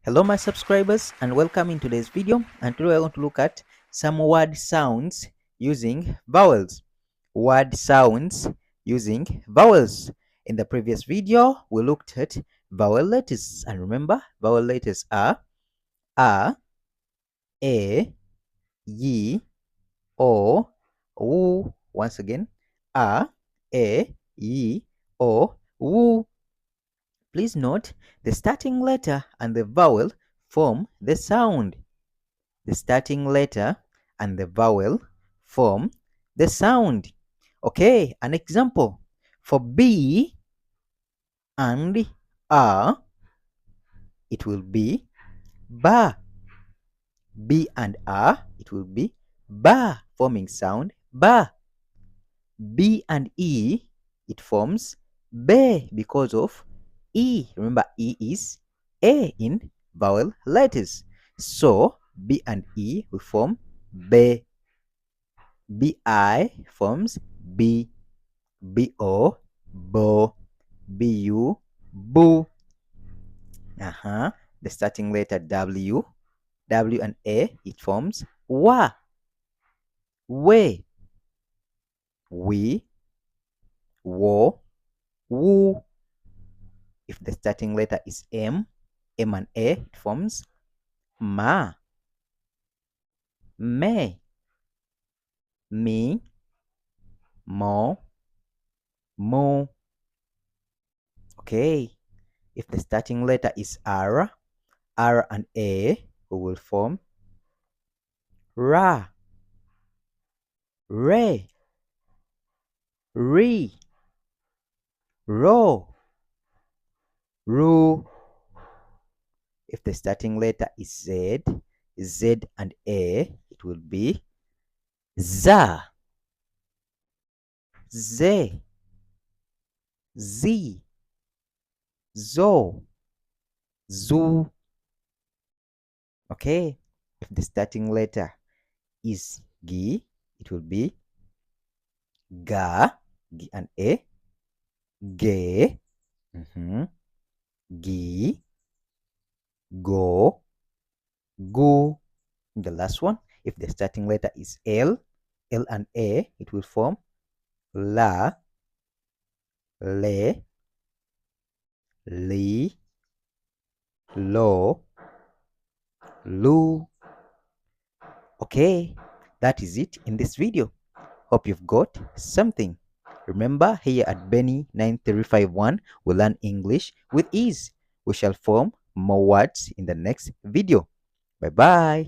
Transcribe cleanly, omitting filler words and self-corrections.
Hello my subscribers and welcome in today's video, and today we're going to look at some word sounds using vowels. Word sounds using vowels. In the previous video we looked at vowel letters, and remember vowel letters are a, y, o, u. Once again, a, y, o, u. Please note the starting letter and the vowel form the sound. The starting letter and the vowel form the sound. Okay, an example. For B and A, it will be ba. B and A, it will be ba, forming sound ba. B and E, it forms be because of E. Remember, E is A in vowel letters. So, B and E will form be. BI forms B. BO, bo. BU, boo. The starting letter W. W and A, it forms wa. We. We. Wo. Woo. If the starting letter is M, M and A, it forms ma. Me. Me. Mo. Mo. Okay. If the starting letter is R, R and A, we will form ra. Re. Re. Ro. Ru. If the starting letter is Z, Z and A, it will be za. Z. Z. Zo. Zoo. Okay. If the starting letter is G, it will be ga. G and A. Ge. Gi. Go. Go. The last one, if the starting letter is L, L and A, it will form la. Le. Li. Lo. Lu. Okay, that is it in this video. Hope you've got something. Remember, here at Benny 9351, we learn English with ease. We shall form more words in the next video. Bye bye.